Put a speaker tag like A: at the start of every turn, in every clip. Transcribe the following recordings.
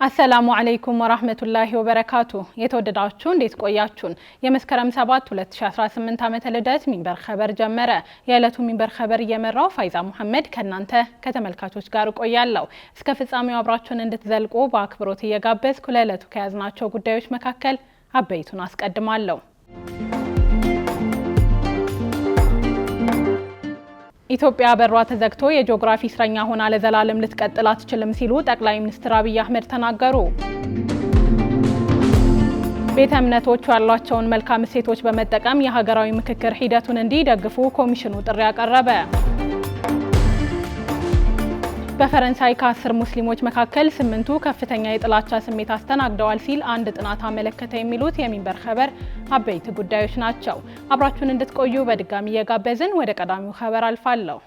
A: አሰላሙ አለይኩም ወራህመቱላሂ ወበረካቱ የተወደዳችሁ እንዴት ቆያችሁን የመስከረም 7 2018 ዓመተ ልደት ሚንበር ኸበር ጀመረ የዕለቱ ሚንበር ኸበር እየመራው ፋይዛ መሐመድ ከናንተ ከተመልካቾች ጋር ቆያለሁ እስከ ፍጻሜው አብራችሁን እንድትዘልቁ በአክብሮት እየጋበዝኩ ለዕለቱ ከያዝናቸው ጉዳዮች መካከል አበይቱን አስቀድማለሁ ኢትዮጵያ በሯ ተዘግቶ የጂኦግራፊ እስረኛ ሆና ለዘላለም ልትቀጥል አትችልም ሲሉ ጠቅላይ ሚኒስትር አብይ አህመድ ተናገሩ። ቤተ እምነቶች ያሏቸውን መልካም እሴቶች በመጠቀም የሀገራዊ ምክክር ሂደቱን እንዲደግፉ ኮሚሽኑ ጥሪ ያቀረበ። በፈረንሳይ ከ10 ሙስሊሞች መካከል 8ቱ ከፍተኛ የጥላቻ ስሜት አስተናግደዋል ሲል አንድ ጥናት አመለከተ የሚሉት የሚንበር ኸበር አበይት ጉዳዮች ናቸው። አብራችሁን እንድትቆዩ በድጋሚ እየጋበዝን ወደ ቀዳሚው ኸበር አልፋለሁ።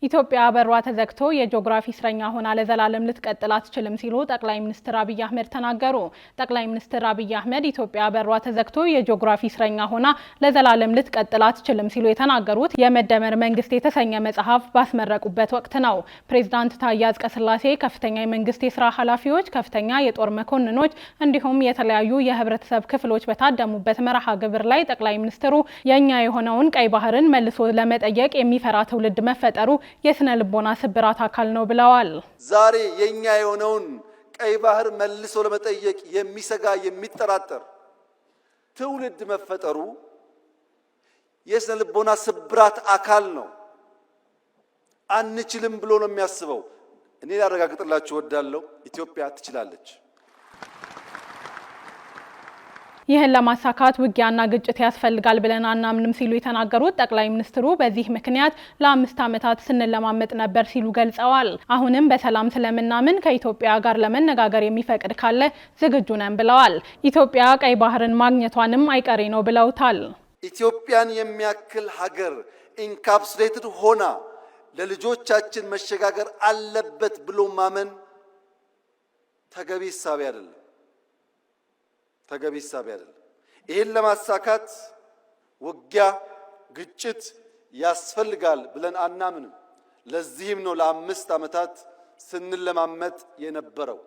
A: ኢትዮጵያ በሯ ተዘግቶ የጂኦግራፊ እስረኛ ሆና ለዘላለም ልትቀጥል አትችልም ሲሉ ጠቅላይ ሚኒስትር አብይ አህመድ ተናገሩ። ጠቅላይ ሚኒስትር አብይ አህመድ ኢትዮጵያ በሯ ተዘግቶ የጂኦግራፊ እስረኛ ሆና ለዘላለም ልትቀጥል አትችልም ሲሉ የተናገሩት የመደመር መንግስት የተሰኘ መጽሐፍ ባስመረቁበት ወቅት ነው። ፕሬዝዳንት ታዬ አጽቀሥላሴ ከፍተኛ የመንግስት የስራ ኃላፊዎች፣ ከፍተኛ የጦር መኮንኖች እንዲሁም የተለያዩ የህብረተሰብ ክፍሎች በታደሙበት መርሃ ግብር ላይ ጠቅላይ ሚኒስትሩ የኛ የሆነውን ቀይ ባህርን መልሶ ለመጠየቅ የሚፈራ ትውልድ መፈጠሩ የስነ ልቦና ስብራት አካል ነው ብለዋል።
B: ዛሬ የኛ የሆነውን ቀይ ባህር መልሶ ለመጠየቅ የሚሰጋ የሚጠራጠር ትውልድ መፈጠሩ የስነ ልቦና ስብራት አካል ነው። አንችልም ብሎ ነው የሚያስበው። እኔ ላረጋግጥላችሁ እወዳለሁ፣ ኢትዮጵያ ትችላለች።
A: ይህን ለማሳካት ውጊያና ግጭት ያስፈልጋል ብለን አናምንም ሲሉ የተናገሩት ጠቅላይ ሚኒስትሩ በዚህ ምክንያት ለ5 ዓመታት ስንለማመጥ ነበር ሲሉ ገልጸዋል። አሁንም በሰላም ስለምናምን ከኢትዮጵያ ጋር ለመነጋገር የሚፈቅድ ካለ ዝግጁ ነን ብለዋል። ኢትዮጵያ ቀይ ባህርን ማግኘቷንም አይቀሬ ነው ብለውታል።
B: ኢትዮጵያን የሚያክል ሀገር ኢንካፕሱሌትድ ሆና ለልጆቻችን መሸጋገር አለበት ብሎ ማመን ተገቢ ሐሳብ አይደለም። ይህን ለማሳካት ውጊያ ግጭት ያስፈልጋል ብለን አናምንም። ለዚህም ነው ለ5 ዓመታት ስንለማመጥ የነበረው።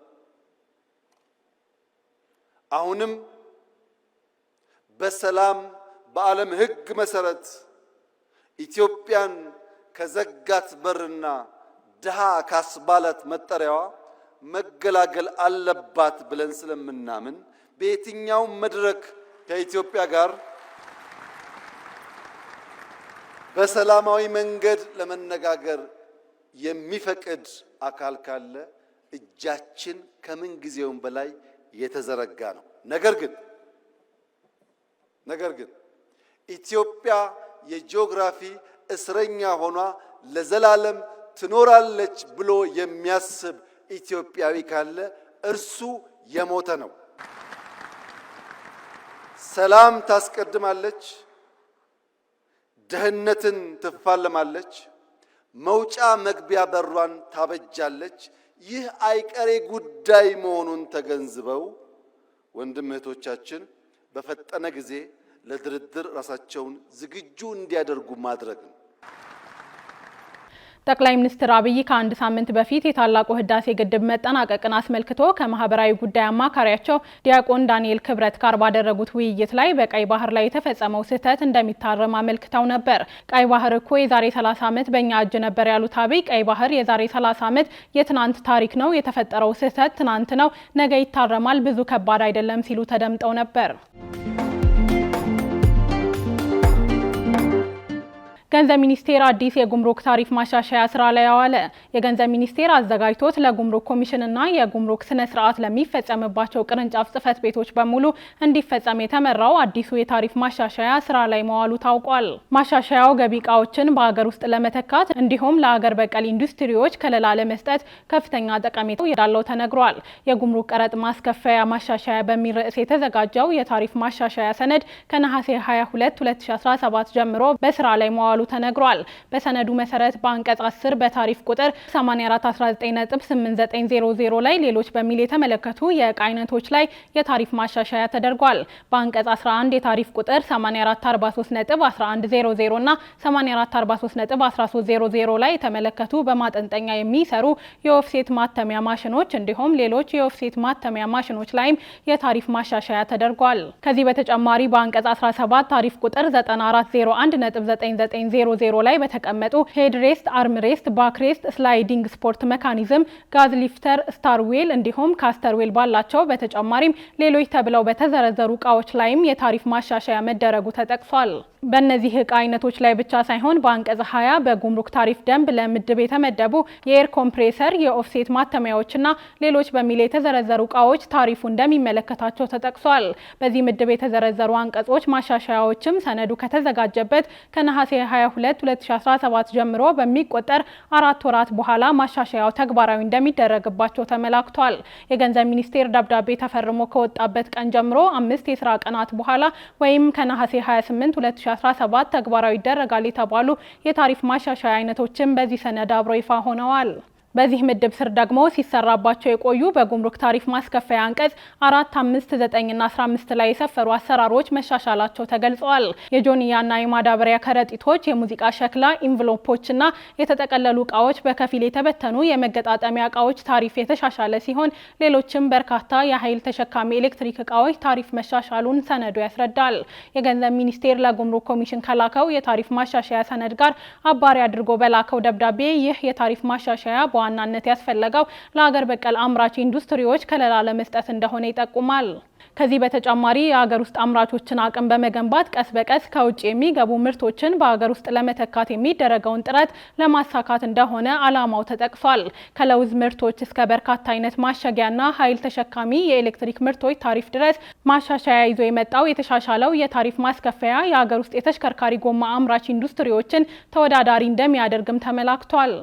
B: አሁንም በሰላም በዓለም ሕግ መሰረት ኢትዮጵያን ከዘጋት በርና ድሃ ካስባላት መጠሪያዋ መገላገል አለባት ብለን ስለምናምን በየትኛው መድረክ ከኢትዮጵያ ጋር በሰላማዊ መንገድ ለመነጋገር የሚፈቅድ አካል ካለ እጃችን ከምን ጊዜውም በላይ የተዘረጋ ነው። ነገር ግን ኢትዮጵያ የጂኦግራፊ እስረኛ ሆኗ ለዘላለም ትኖራለች ብሎ የሚያስብ ኢትዮጵያዊ ካለ እርሱ የሞተ ነው። ሰላም ታስቀድማለች፣ ደህንነትን ትፋለማለች፣ መውጫ መግቢያ በሯን ታበጃለች። ይህ አይቀሬ ጉዳይ መሆኑን ተገንዝበው ወንድም እህቶቻችን በፈጠነ ጊዜ ለድርድር ራሳቸውን ዝግጁ እንዲያደርጉ ማድረግ ነው።
A: ጠቅላይ ሚኒስትር አብይ ከአንድ ሳምንት በፊት የታላቁ ህዳሴ ግድብ መጠናቀቅን አስመልክቶ ከማህበራዊ ጉዳይ አማካሪያቸው ዲያቆን ዳንኤል ክብረት ጋር ባደረጉት ውይይት ላይ በቀይ ባህር ላይ የተፈጸመው ስህተት እንደሚታረም አመልክተው ነበር። ቀይ ባህር እኮ የዛሬ 30 ዓመት በእኛ እጅ ነበር ያሉት አብይ ቀይ ባህር የዛሬ 30 ዓመት የትናንት ታሪክ ነው፣ የተፈጠረው ስህተት ትናንት ነው፣ ነገ ይታረማል፣ ብዙ ከባድ አይደለም ሲሉ ተደምጠው ነበር። ገንዘብ ሚኒስቴር አዲስ የጉምሩክ ታሪፍ ማሻሻያ ስራ ላይ ያዋለ። የገንዘብ ሚኒስቴር አዘጋጅቶት ለጉምሩክ ኮሚሽንና የጉምሩክ ስነ ስርዓት ለሚፈጸምባቸው ቅርንጫፍ ጽህፈት ቤቶች በሙሉ እንዲፈጸም የተመራው አዲሱ የታሪፍ ማሻሻያ ስራ ላይ መዋሉ ታውቋል። ማሻሻያው ገቢ ዕቃዎችን በሀገር ውስጥ ለመተካት እንዲሁም ለሀገር በቀል ኢንዱስትሪዎች ከለላ ለመስጠት ከፍተኛ ጠቀሜታ እንዳለው ተነግሯል። የጉምሩክ ቀረጥ ማስከፈያ ማሻሻያ በሚል ርዕስ የተዘጋጀው የታሪፍ ማሻሻያ ሰነድ ከነሐሴ 22 2017 ጀምሮ በስራ ላይ መዋሉ ተነግሯል። በሰነዱ መሰረት በአንቀጽ 10 በታሪፍ ቁጥር 8419.8900 ላይ ሌሎች በሚል የተመለከቱ የዕቃ አይነቶች ላይ የታሪፍ ማሻሻያ ተደርጓል። በአንቀጽ 11 የታሪፍ ቁጥር 8443.1100 እና 8443.1300 ላይ የተመለከቱ በማጠንጠኛ የሚሰሩ የኦፍሴት ማተሚያ ማሽኖች እንዲሁም ሌሎች የኦፍሴት ማተሚያ ማሽኖች ላይም የታሪፍ ማሻሻያ ተደርጓል። ከዚህ በተጨማሪ በአንቀጽ 17 ታሪፍ ቁጥር 9401.9900 ላይ በተቀመጡ ሄድሬስት፣ አርምሬስት፣ ባክሬስት፣ ስላይዲንግ ስፖርት መካኒዝም፣ ጋዝ ሊፍተር፣ ስታርዌል እንዲሁም ካስተርዌል ባላቸው በተጨማሪም ሌሎች ተብለው በተዘረዘሩ እቃዎች ላይም የታሪፍ ማሻሻያ መደረጉ ተጠቅሷል። በእነዚህ እቃ አይነቶች ላይ ብቻ ሳይሆን በአንቀጽ 20 በጉምሩክ ታሪፍ ደንብ ለምድብ የተመደቡ የኤር ኮምፕሬሰር፣ የኦፍሴት ማተሚያዎችና ሌሎች በሚል የተዘረዘሩ እቃዎች ታሪፉ እንደሚመለከታቸው ተጠቅሷል። በዚህ ምድብ የተዘረዘሩ አንቀጾች ማሻሻያዎችም ሰነዱ ከተዘጋጀበት ከነሐሴ 22 2017 ጀምሮ በሚቆጠር 4 ወራት በኋላ ማሻሻያው ተግባራዊ እንደሚደረግባቸው ተመላክቷል። የገንዘብ ሚኒስቴር ደብዳቤ ተፈርሞ ከወጣበት ቀን ጀምሮ 5 የስራ ቀናት በኋላ ወይም ከነሐሴ 28 2017 ተግባራዊ ይደረጋል የተባሉ የታሪፍ ማሻሻያ አይነቶችን በዚህ ሰነድ አብረው ይፋ ሆነዋል። በዚህ ምድብ ስር ደግሞ ሲሰራባቸው የቆዩ በጉምሩክ ታሪፍ ማስከፈያ አንቀጽ 4፣ 5፣ 9 እና 15 ላይ የሰፈሩ አሰራሮች መሻሻላቸው ተገልጸዋል። የጆንያና የማዳበሪያ ከረጢቶች፣ የሙዚቃ ሸክላ፣ ኢንቨሎፖችና የተጠቀለሉ እቃዎች፣ በከፊል የተበተኑ የመገጣጠሚያ እቃዎች ታሪፍ የተሻሻለ ሲሆን ሌሎችም በርካታ የኃይል ተሸካሚ ኤሌክትሪክ እቃዎች ታሪፍ መሻሻሉን ሰነዱ ያስረዳል። የገንዘብ ሚኒስቴር ለጉምሩክ ኮሚሽን ከላከው የታሪፍ ማሻሻያ ሰነድ ጋር አባሪ አድርጎ በላከው ደብዳቤ ይህ የታሪፍ ማሻሻያ ዋናነት ያስፈለገው ለሀገር በቀል አምራች ኢንዱስትሪዎች ከለላ ለመስጠት እንደሆነ ይጠቁማል። ከዚህ በተጨማሪ የሀገር ውስጥ አምራቾችን አቅም በመገንባት ቀስ በቀስ ከውጭ የሚገቡ ምርቶችን በሀገር ውስጥ ለመተካት የሚደረገውን ጥረት ለማሳካት እንደሆነ ዓላማው ተጠቅሷል። ከለውዝ ምርቶች እስከ በርካታ አይነት ማሸጊያና ኃይል ተሸካሚ የኤሌክትሪክ ምርቶች ታሪፍ ድረስ ማሻሻያ ይዞ የመጣው የተሻሻለው የታሪፍ ማስከፈያ የሀገር ውስጥ የተሽከርካሪ ጎማ አምራች ኢንዱስትሪዎችን ተወዳዳሪ እንደሚያደርግም ተመላክቷል።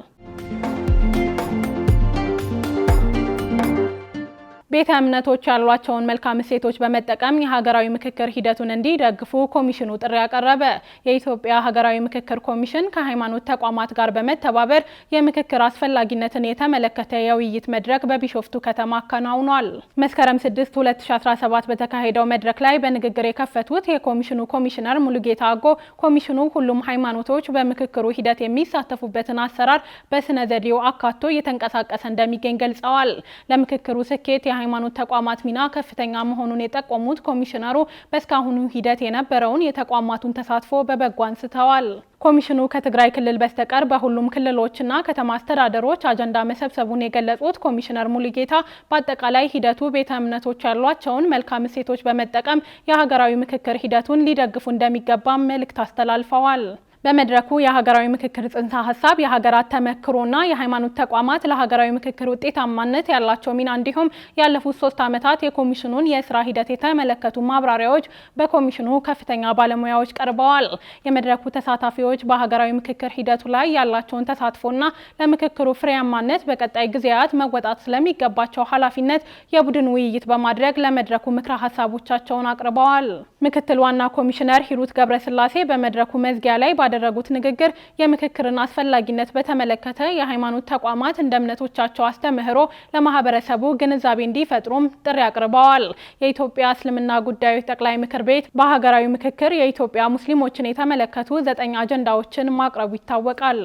A: ቤተ እምነቶች ያሏቸውን መልካም እሴቶች በመጠቀም የሀገራዊ ምክክር ሂደቱን እንዲደግፉ ኮሚሽኑ ጥሪ ያቀረበ። የኢትዮጵያ ሀገራዊ ምክክር ኮሚሽን ከሃይማኖት ተቋማት ጋር በመተባበር የምክክር አስፈላጊነትን የተመለከተ የውይይት መድረክ በቢሾፍቱ ከተማ አከናውኗል። መስከረም 6 2017 በተካሄደው መድረክ ላይ በንግግር የከፈቱት የኮሚሽኑ ኮሚሽነር ሙሉጌታ አጎ ኮሚሽኑ ሁሉም ሃይማኖቶች በምክክሩ ሂደት የሚሳተፉበትን አሰራር በስነ ዘዴው አካቶ እየተንቀሳቀሰ እንደሚገኝ ገልጸዋል። ለምክክሩ ስኬት የሃይማኖት ተቋማት ሚና ከፍተኛ መሆኑን የጠቆሙት ኮሚሽነሩ በእስካሁኑ ሂደት የነበረውን የተቋማቱን ተሳትፎ በበጎ አንስተዋል። ኮሚሽኑ ከትግራይ ክልል በስተቀር በሁሉም ክልሎችና ከተማ አስተዳደሮች አጀንዳ መሰብሰቡን የገለጹት ኮሚሽነር ሙሉጌታ በአጠቃላይ ሂደቱ ቤተ እምነቶች ያሏቸውን መልካም እሴቶች በመጠቀም የሀገራዊ ምክክር ሂደቱን ሊደግፉ እንደሚገባም መልእክት አስተላልፈዋል። በመድረኩ የሀገራዊ ምክክር ጽንሰ ሀሳብ፣ የሀገራት ተመክሮና የሃይማኖት ተቋማት ለሀገራዊ ምክክር ውጤታማነት ያላቸው ሚና እንዲሁም ያለፉት 3 ዓመታት የኮሚሽኑን የስራ ሂደት የተመለከቱ ማብራሪያዎች በኮሚሽኑ ከፍተኛ ባለሙያዎች ቀርበዋል። የመድረኩ ተሳታፊዎች በሀገራዊ ምክክር ሂደቱ ላይ ያላቸውን ተሳትፎና ለምክክሩ ፍሬያማነት በቀጣይ ጊዜያት መወጣት ስለሚገባቸው ኃላፊነት የቡድን ውይይት በማድረግ ለመድረኩ ምክረ ሀሳቦቻቸውን አቅርበዋል። ምክትል ዋና ኮሚሽነር ሂሩት ገብረስላሴ በመድረኩ መዝጊያ ላይ ባደረጉት ንግግር የምክክርን አስፈላጊነት በተመለከተ የሃይማኖት ተቋማት እንደ እምነቶቻቸው አስተምህሮ ለማህበረሰቡ ግንዛቤ እንዲፈጥሩም ጥሪ አቅርበዋል። የኢትዮጵያ እስልምና ጉዳዮች ጠቅላይ ምክር ቤት በሀገራዊ ምክክር የኢትዮጵያ ሙስሊሞችን የተመለከቱ 9 አጀንዳዎችን ማቅረቡ ይታወቃል።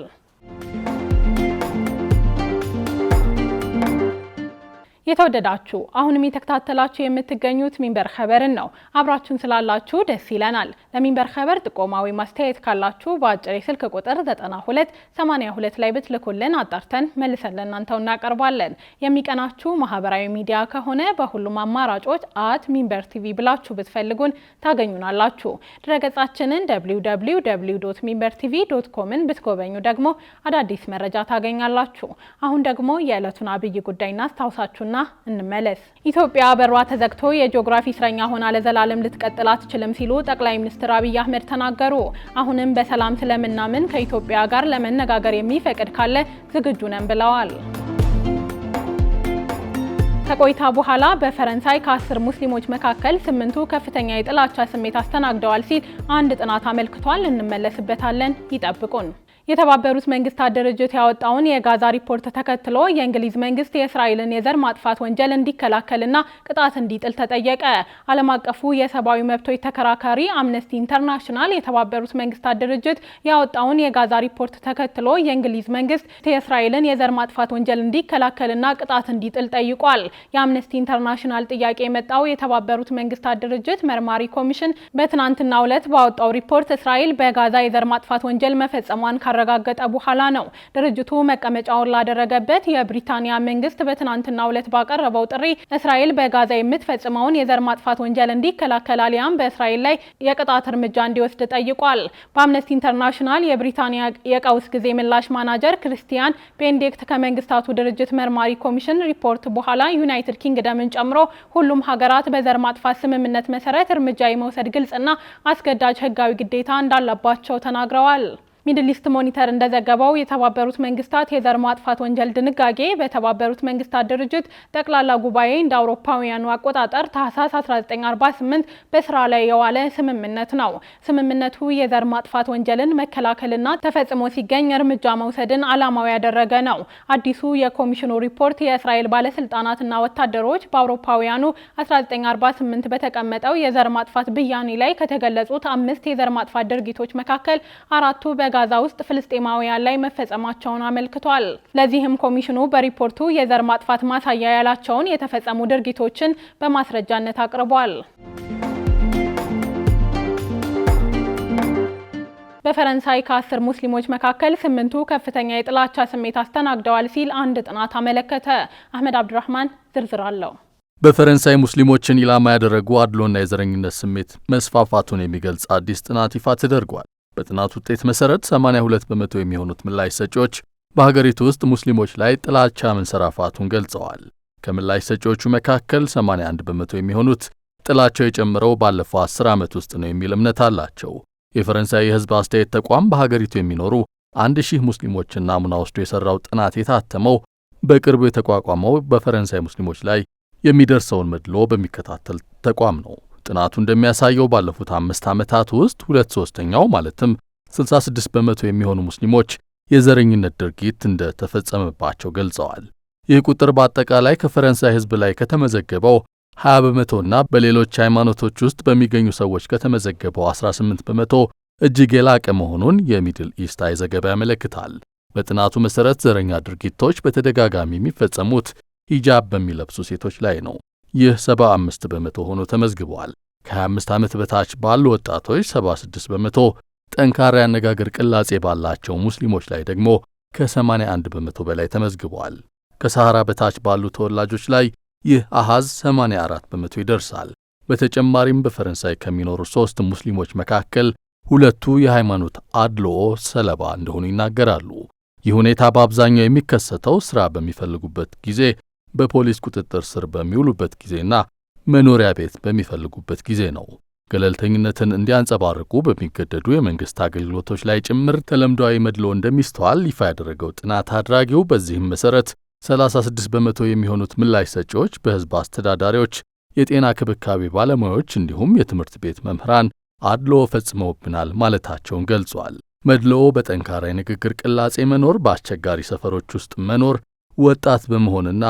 A: የተወደዳችሁ አሁንም የተከታተላችሁ የምትገኙት ሚንበር ኸበርን ነው። አብራችሁን ስላላችሁ ደስ ይለናል። ለሚንበር ኸበር ጥቆማ ወይም አስተያየት ካላችሁ በአጭር የስልክ ቁጥር 9282 ላይ ብትልኩልን አጣርተን መልሰን ለእናንተው እናቀርባለን። የሚቀናችሁ ማህበራዊ ሚዲያ ከሆነ በሁሉም አማራጮች @ሚንበር ቲቪ ብላችሁ ብትፈልጉን ታገኙናላችሁ። ድረገጻችንን www.minbertv.comን ብትጎበኙ ደግሞ አዳዲስ መረጃ ታገኛላችሁ። አሁን ደግሞ የዕለቱን አብይ ጉዳይና አስታውሳችሁና እንመለስ። ኢትዮጵያ በሯ ተዘግቶ የጂኦግራፊ እስረኛ ሆና ለዘላለም ልትቀጥል አትችልም ሲሉ ጠቅላይ ሚኒስትር አብይ አህመድ ተናገሩ። አሁንም በሰላም ስለምናምን ከኢትዮጵያ ጋር ለመነጋገር የሚፈቅድ ካለ ዝግጁ ነን ብለዋል። ከቆይታ በኋላ በፈረንሳይ ከ10 ሙስሊሞች መካከል 8ቱ ከፍተኛ የጥላቻ ስሜት አስተናግደዋል ሲል አንድ ጥናት አመልክቷል። እንመለስበታለን። ይጠብቁን። የተባበሩት መንግስታት ድርጅት ያወጣውን የጋዛ ሪፖርት ተከትሎ የእንግሊዝ መንግስት የእስራኤልን የዘር ማጥፋት ወንጀል እንዲከላከልና ቅጣት እንዲጥል ተጠየቀ። ዓለም አቀፉ የሰብአዊ መብቶች ተከራካሪ አምነስቲ ኢንተርናሽናል የተባበሩት መንግስታት ድርጅት ያወጣውን የጋዛ ሪፖርት ተከትሎ የእንግሊዝ መንግስት የእስራኤልን የዘር ማጥፋት ወንጀል እንዲከላከልና ቅጣት እንዲጥል ጠይቋል። የአምነስቲ ኢንተርናሽናል ጥያቄ የመጣው የተባበሩት መንግስታት ድርጅት መርማሪ ኮሚሽን በትናንትናው ዕለት ባወጣው ሪፖርት እስራኤል በጋዛ የዘር ማጥፋት ወንጀል መፈጸሟን ካረጋገጠ በኋላ ነው። ድርጅቱ መቀመጫውን ላደረገበት የብሪታንያ መንግስት በትናንትናው ዕለት ባቀረበው ጥሪ እስራኤል በጋዛ የምትፈጽመውን የዘር ማጥፋት ወንጀል እንዲከላከል አሊያም በእስራኤል ላይ የቅጣት እርምጃ እንዲወስድ ጠይቋል። በአምነስቲ ኢንተርናሽናል የብሪታንያ የቀውስ ጊዜ ምላሽ ማናጀር ክርስቲያን ቤንዲክት ከመንግስታቱ ድርጅት መርማሪ ኮሚሽን ሪፖርት በኋላ ዩናይትድ ኪንግደምን ጨምሮ ሁሉም ሀገራት በዘር ማጥፋት ስምምነት መሰረት እርምጃ የመውሰድ ግልጽና አስገዳጅ ህጋዊ ግዴታ እንዳለባቸው ተናግረዋል። ሚድል ኢስት ሞኒተር እንደዘገበው የተባበሩት መንግስታት የዘር ማጥፋት ወንጀል ድንጋጌ በተባበሩት መንግስታት ድርጅት ጠቅላላ ጉባኤ እንደ አውሮፓውያኑ አቆጣጠር ታህሳስ 1948 በስራ ላይ የዋለ ስምምነት ነው። ስምምነቱ የዘር ማጥፋት ወንጀልን መከላከልና ተፈጽሞ ሲገኝ እርምጃ መውሰድን ዓላማው ያደረገ ነው። አዲሱ የኮሚሽኑ ሪፖርት የእስራኤል ባለስልጣናትና ወታደሮች በአውሮፓውያኑ 1948 በተቀመጠው የዘር ማጥፋት ብያኔ ላይ ከተገለጹት 5 የዘር ማጥፋት ድርጊቶች መካከል 4ቱ ጋዛ ውስጥ ፍልስጤማውያን ላይ መፈጸማቸውን አመልክቷል። ለዚህም ኮሚሽኑ በሪፖርቱ የዘር ማጥፋት ማሳያ ያላቸውን የተፈጸሙ ድርጊቶችን በማስረጃነት አቅርቧል። በፈረንሳይ ከ10 ሙስሊሞች መካከል 8ቱ ከፍተኛ የጥላቻ ስሜት አስተናግደዋል ሲል አንድ ጥናት አመለከተ። አህመድ አብዱራህማን ዝርዝር አለው።
C: በፈረንሳይ ሙስሊሞችን ኢላማ ያደረጉ አድሎና የዘረኝነት ስሜት መስፋፋቱን የሚገልጽ አዲስ ጥናት ይፋ ተደርጓል። በጥናቱ ውጤት መሰረት 82 በመቶ የሚሆኑት ምላሽ ሰጪዎች በሀገሪቱ ውስጥ ሙስሊሞች ላይ ጥላቻ መንሰራፋቱን ገልጸዋል። ከምላሽ ሰጪዎቹ መካከል 81 በመቶ የሚሆኑት ጥላቻው የጨመረው ባለፈው 10 ዓመት ውስጥ ነው የሚል እምነት አላቸው። የፈረንሳይ የሕዝብ አስተያየት ተቋም በሀገሪቱ የሚኖሩ 1000 ሙስሊሞችን ናሙና ወስዶ የሰራው ጥናት የታተመው በቅርቡ የተቋቋመው በፈረንሳይ ሙስሊሞች ላይ የሚደርሰውን መድሎ በሚከታተል ተቋም ነው። ጥናቱ እንደሚያሳየው ባለፉት 5 ዓመታት ውስጥ 2/3 ማለትም 66 በመቶ የሚሆኑ ሙስሊሞች የዘረኝነት ድርጊት እንደተፈጸመባቸው ገልጸዋል። ይህ ቁጥር በአጠቃላይ ከፈረንሳይ ሕዝብ ላይ ከተመዘገበው 20 በመቶና በሌሎች ሃይማኖቶች ውስጥ በሚገኙ ሰዎች ከተመዘገበው 18 በመቶ እጅግ የላቀ መሆኑን የሚድል ኢስት አይ ዘገባ ያመለክታል። በጥናቱ መሰረት ዘረኛ ድርጊቶች በተደጋጋሚ የሚፈጸሙት ሂጃብ በሚለብሱ ሴቶች ላይ ነው። ይህ 75 በመቶ ሆኖ ተመዝግቧል። ከ25 ዓመት በታች ባሉ ወጣቶች 76 በመቶ፣ ጠንካራ ያነጋገር ቅላጼ ባላቸው ሙስሊሞች ላይ ደግሞ ከ81 በመቶ በላይ ተመዝግቧል። ከሰሃራ በታች ባሉ ተወላጆች ላይ ይህ አሃዝ 84 በመቶ ይደርሳል። በተጨማሪም በፈረንሳይ ከሚኖሩ 3 ሙስሊሞች መካከል 2ቱ የሃይማኖት አድልዎ ሰለባ እንደሆኑ ይናገራሉ። ይህ ሁኔታ በአብዛኛው የሚከሰተው ሥራ በሚፈልጉበት ጊዜ፣ በፖሊስ ቁጥጥር ስር በሚውሉበት ጊዜና መኖሪያ ቤት በሚፈልጉበት ጊዜ ነው። ገለልተኝነትን እንዲያንጸባርቁ በሚገደዱ የመንግስት አገልግሎቶች ላይ ጭምር ተለምዷዊ መድሎ እንደሚስተዋል ይፋ ያደረገው ጥናት አድራጊው በዚህም መሰረት 36 በመቶ የሚሆኑት ምላሽ ሰጪዎች በሕዝብ አስተዳዳሪዎች፣ የጤና ክብካቤ ባለሙያዎች እንዲሁም የትምህርት ቤት መምህራን አድሎ ፈጽመውብናል ማለታቸውን ገልጿል። መድሎ በጠንካራ የንግግር ቅላጼ መኖር፣ በአስቸጋሪ ሰፈሮች ውስጥ መኖር፣ ወጣት በመሆንና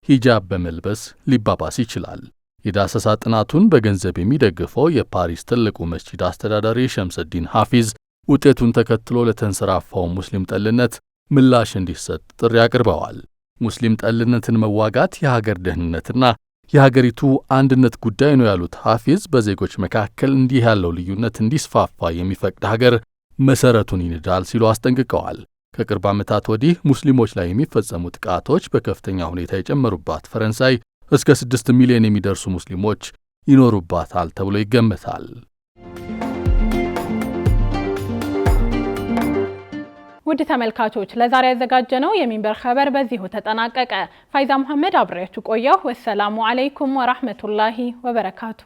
C: ሂጃብ በመልበስ ሊባባስ ይችላል። የዳሰሳ ጥናቱን በገንዘብ የሚደግፈው የፓሪስ ትልቁ መስጂድ አስተዳዳሪ ሸምሰዲን ሐፊዝ ውጤቱን ተከትሎ ለተንሰራፋው ሙስሊም ጠልነት ምላሽ እንዲሰጥ ጥሪ አቅርበዋል። ሙስሊም ጠልነትን መዋጋት የሀገር ደህንነትና የሀገሪቱ አንድነት ጉዳይ ነው ያሉት ሐፊዝ በዜጎች መካከል እንዲህ ያለው ልዩነት እንዲስፋፋ የሚፈቅድ ሀገር መሰረቱን ይንዳል ሲሉ አስጠንቅቀዋል። ከቅርብ ዓመታት ወዲህ ሙስሊሞች ላይ የሚፈጸሙ ጥቃቶች በከፍተኛ ሁኔታ የጨመሩባት ፈረንሳይ እስከ 6 ሚሊዮን የሚደርሱ ሙስሊሞች ይኖሩባታል ተብሎ ይገመታል።
A: ውድ ተመልካቾች ለዛሬ ያዘጋጀነው የሚንበር ኸበር በዚሁ ተጠናቀቀ። ፋይዛ መሐመድ አብሬያችሁ ቆየሁ። ወሰላሙ አለይኩም ወራህመቱላሂ ወበረካቱ።